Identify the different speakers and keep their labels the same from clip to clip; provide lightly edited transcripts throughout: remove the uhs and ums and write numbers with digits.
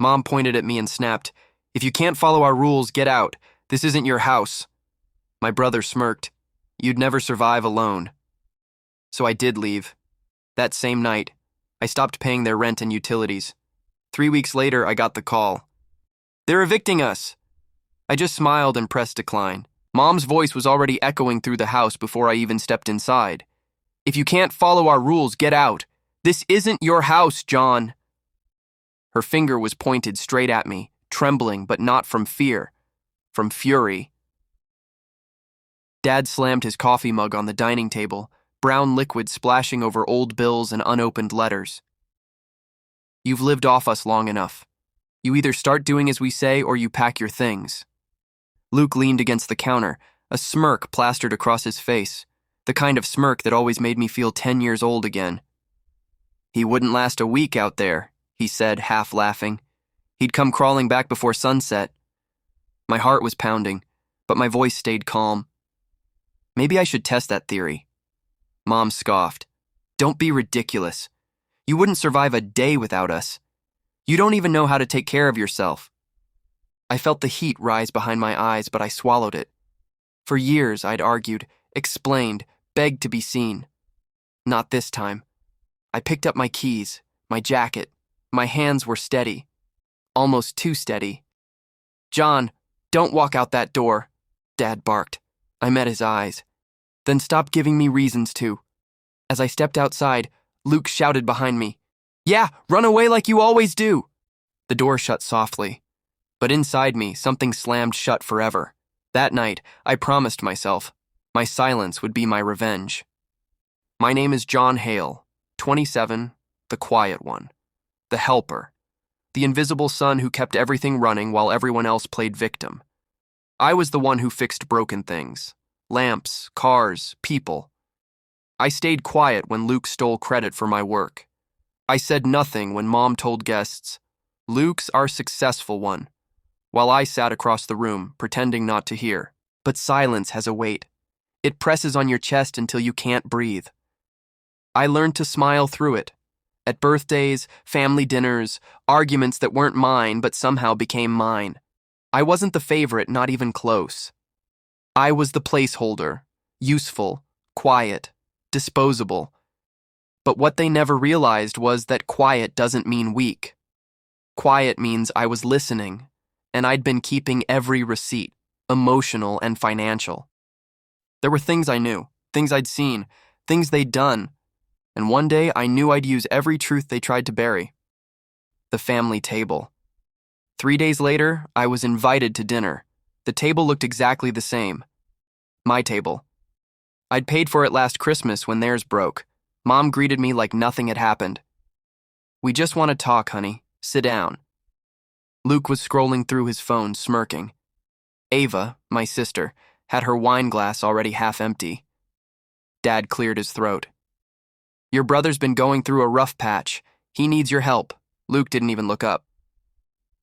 Speaker 1: Mom pointed at me and snapped, "If you can't follow our rules, get out. This isn't your house." My brother smirked. "You'd never survive alone." So I did leave. That same night, I stopped paying their rent and utilities. 3 weeks later, I got the call. "They're evicting us." I just smiled and pressed decline. Mom's voice was already echoing through the house before I even stepped inside. "If you can't follow our rules, get out. This isn't your house, John." Her finger was pointed straight at me, trembling, but not from fear, from fury. Dad slammed his coffee mug on the dining table, brown liquid splashing over old bills and unopened letters. "You've lived off us long enough. You either start doing as we say or you pack your things." Luke leaned against the counter, a smirk plastered across his face, the kind of smirk that always made me feel 10 years old again. "He wouldn't last a week out there," he said, half laughing. "He'd come crawling back before sunset." My heart was pounding, but my voice stayed calm. "Maybe I should test that theory." Mom scoffed. "Don't be ridiculous. You wouldn't survive a day without us. You don't even know how to take care of yourself." I felt the heat rise behind my eyes, but I swallowed it. For years, I'd argued, explained, begged to be seen. Not this time. I picked up my keys, my jacket. My hands were steady. Almost too steady. "John, don't walk out that door," Dad barked. I met his eyes. "Then stop giving me reasons to." As I stepped outside, Luke shouted behind me, "Yeah, run away like you always do." The door shut softly. But inside me, something slammed shut forever. That night, I promised myself, my silence would be my revenge. My name is John Hale, 27, the quiet one, the helper, the invisible son who kept everything running while everyone else played victim. I was the one who fixed broken things, lamps, cars, people. I stayed quiet when Luke stole credit for my work. I said nothing when Mom told guests, "Luke's our successful one," while I sat across the room, pretending not to hear. But silence has a weight. It presses on your chest until you can't breathe. I learned to smile through it. At birthdays, family dinners, arguments that weren't mine but somehow became mine. I wasn't the favorite, not even close. I was the placeholder, useful, quiet, disposable. But what they never realized was that quiet doesn't mean weak. Quiet means I was listening, and I'd been keeping every receipt, emotional and financial. There were things I knew, things I'd seen, things they'd done, and one day I knew I'd use every truth they tried to bury. The family table. 3 days later, I was invited to dinner. The table looked exactly the same. My table. I'd paid for it last Christmas when theirs broke. Mom greeted me like nothing had happened. "We just want to talk, honey. Sit down." Luke was scrolling through his phone, smirking. Ava, my sister, had her wine glass already half empty. Dad cleared his throat. "Your brother's been going through a rough patch. He needs your help." Luke didn't even look up.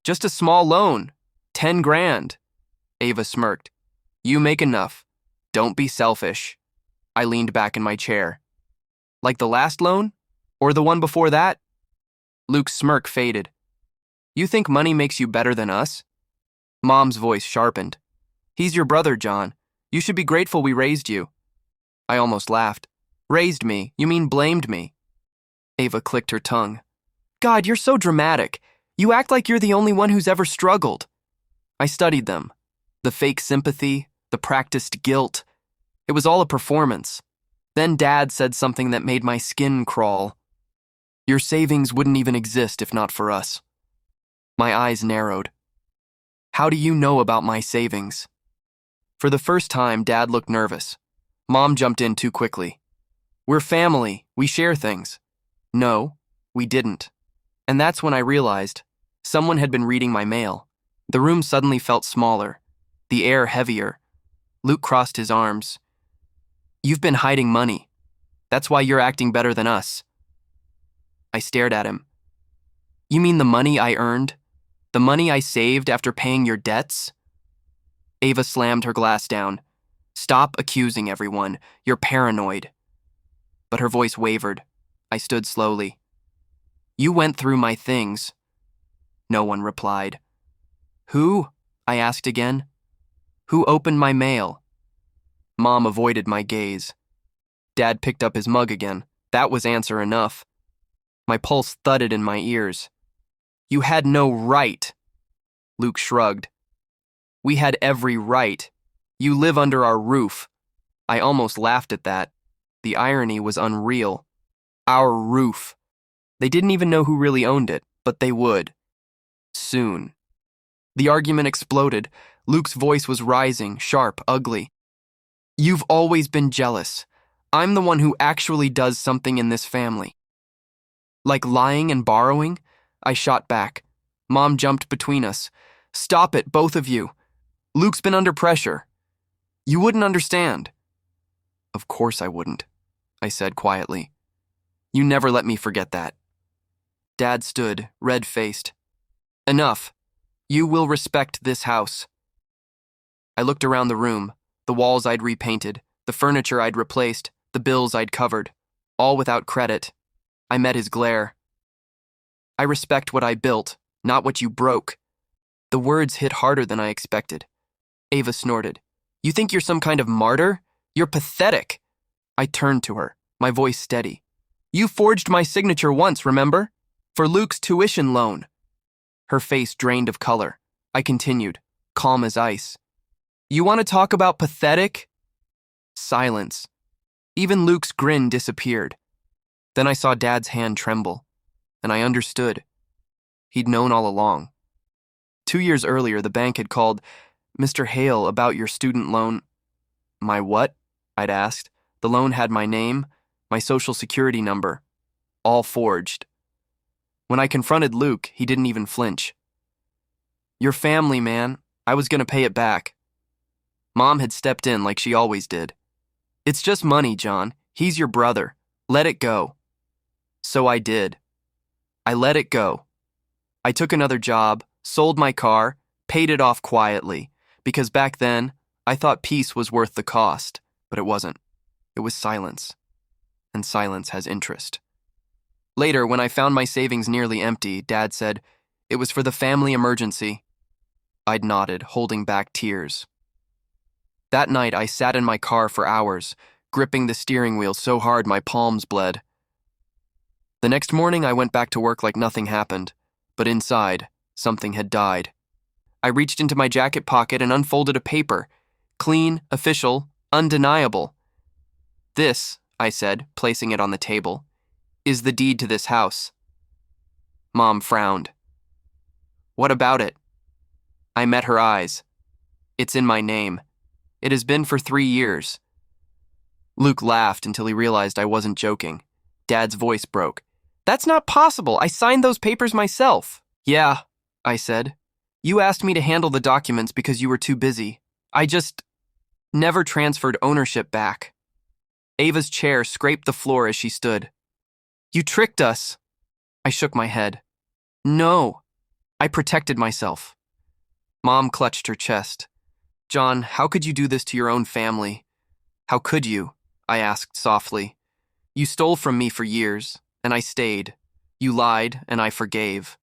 Speaker 1: "Just a small loan. 10 grand. Ava smirked. "You make enough. Don't be selfish." I leaned back in my chair. "Like the last loan? Or the one before that?" Luke's smirk faded. "You think money makes you better than us?" Mom's voice sharpened. "He's your brother, John. You should be grateful we raised you." I almost laughed. "Raised me? You mean blamed me?" Ava clicked her tongue. "God, you're so dramatic. You act like you're the only one who's ever struggled." I studied them. The fake sympathy, the practiced guilt. It was all a performance. Then Dad said something that made my skin crawl. "Your savings wouldn't even exist if not for us." My eyes narrowed. "How do you know about my savings?" For the first time, Dad looked nervous. Mom jumped in too quickly. "We're family. We share things." No, we didn't. And that's when I realized someone had been reading my mail. The room suddenly felt smaller, the air heavier. Luke crossed his arms. "You've been hiding money. That's why you're acting better than us." I stared at him. "You mean the money I earned? The money I saved after paying your debts?" Ava slammed her glass down. "Stop accusing everyone. You're paranoid." But her voice wavered. I stood slowly. "You went through my things." No one replied. Who? I asked again. Who opened my mail? Mom avoided my gaze. Dad picked up his mug again. That was answer enough. My pulse thudded in my ears. You had no right. Luke shrugged. We had every right. You live under our roof. I almost laughed at that. The irony was unreal. Our roof. They didn't even know who really owned it, but they would. Soon. The argument exploded. Luke's voice was rising, sharp, ugly. You've always been jealous. I'm the one who actually does something in this family. Like lying and borrowing? I shot back. Mom jumped between us. Stop it, both of you. Luke's been under pressure. You wouldn't understand. Of course I wouldn't, I said quietly. You never let me forget that. Dad stood, red-faced. Enough. You will respect this house. I looked around the room, the walls I'd repainted, the furniture I'd replaced, the bills I'd covered, all without credit. I met his glare. I respect what I built, not what you broke. The words hit harder than I expected. Ava snorted. You think you're some kind of martyr? You're pathetic. I turned to her, my voice steady. You forged my signature once, remember? For Luke's tuition loan. Her face drained of color. I continued, calm as ice. You want to talk about pathetic? Silence. Even Luke's grin disappeared. Then I saw Dad's hand tremble, and I understood. He'd known all along. 2 years earlier, the bank had called, Mr. Hale, about your student loan. My what? I'd asked. The loan had my name, my social security number, all forged. When I confronted Luke, he didn't even flinch. Your family, man. I was going to pay it back. Mom had stepped in like she always did. It's just money, John. He's your brother. Let it go. So I did. I let it go. I took another job, sold my car, paid it off quietly, because back then, I thought peace was worth the cost, but it wasn't. It was silence. And silence has interest. Later, when I found my savings nearly empty, Dad said, it was for the family emergency. I'd nodded, holding back tears. That night, I sat in my car for hours, gripping the steering wheel so hard my palms bled. The next morning, I went back to work like nothing happened, but inside, something had died. I reached into my jacket pocket and unfolded a paper, clean, official, undeniable. This, I said, placing it on the table, is the deed to this house. Mom frowned. What about it? I met her eyes. It's in my name. It has been for 3 years. Luke laughed until he realized I wasn't joking. Dad's voice broke. That's not possible. I signed those papers myself. Yeah, I said. You asked me to handle the documents because you were too busy. I just never transferred ownership back. Ava's chair scraped the floor as she stood. You tricked us. I shook my head. No, I protected myself. Mom clutched her chest. John, how could you do this to your own family? How could you? I asked softly. You stole from me for years, and I stayed. You lied, and I forgave.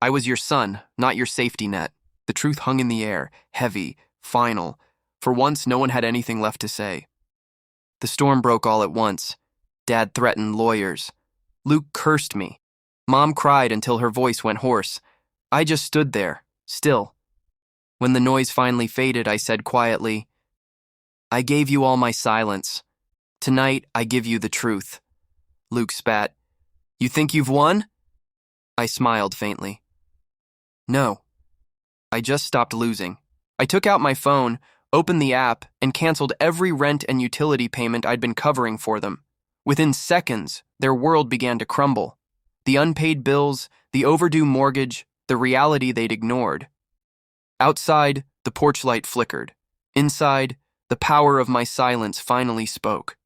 Speaker 1: I was your son, not your safety net. The truth hung in the air, heavy, final. For once, no one had anything left to say. The storm broke all at once. Dad threatened lawyers. Luke cursed me. Mom cried until her voice went hoarse. I just stood there, still. When the noise finally faded, I said quietly, I gave you all my silence. Tonight, I give you the truth. Luke spat. You think you've won? I smiled faintly. No. I just stopped losing. I took out my phone, opened the app, and canceled every rent and utility payment I'd been covering for them. Within seconds, their world began to crumble. The unpaid bills, the overdue mortgage, the reality they'd ignored. Outside, the porch light flickered. Inside, the power of my silence finally spoke.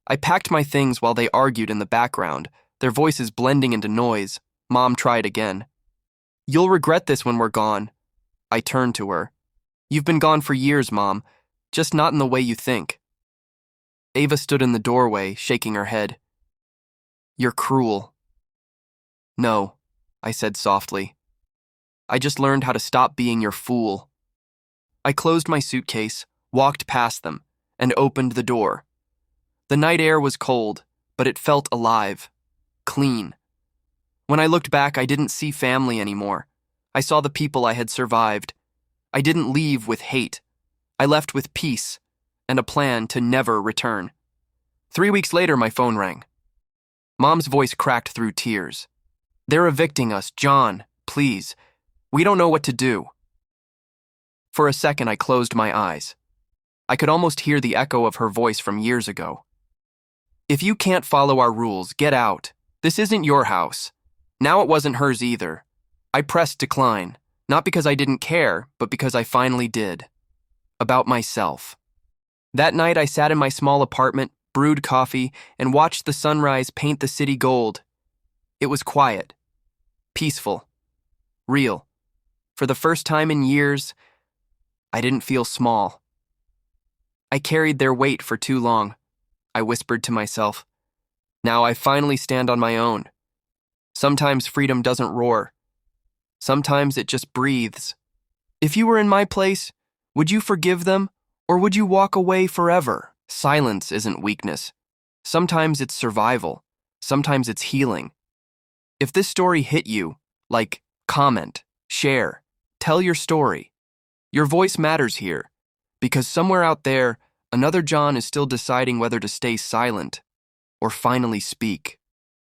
Speaker 1: I packed my things while they argued in the background, their voices blending into noise. Mom tried again. You'll regret this when we're gone. I turned to her. You've been gone for years, Mom, just not in the way you think. Ava stood in the doorway, shaking her head. You're cruel. No, I said softly. I just learned how to stop being your fool. I closed my suitcase, walked past them, and opened the door. The night air was cold, but it felt alive, clean. When I looked back, I didn't see family anymore. I saw the people I had survived. I didn't leave with hate. I left with peace and a plan to never return. 3 weeks later, my phone rang. Mom's voice cracked through tears. "They're evicting us, John, please. We don't know what to do." For a second, I closed my eyes. I could almost hear the echo of her voice from years ago. "If you can't follow our rules, get out. This isn't your house." Now it wasn't hers either. I pressed decline, not because I didn't care, but because I finally did. About myself. That night, I sat in my small apartment, brewed coffee, and watched the sunrise paint the city gold. It was quiet, peaceful, real. For the first time in years, I didn't feel small. I carried their weight for too long, I whispered to myself. Now I finally stand on my own. Sometimes freedom doesn't roar. Sometimes it just breathes. If you were in my place, would you forgive them, or would you walk away forever? Silence isn't weakness. Sometimes it's survival. Sometimes it's healing. If this story hit you, comment, share, tell your story. Your voice matters here, because somewhere out there, another John is still deciding whether to stay silent or finally speak.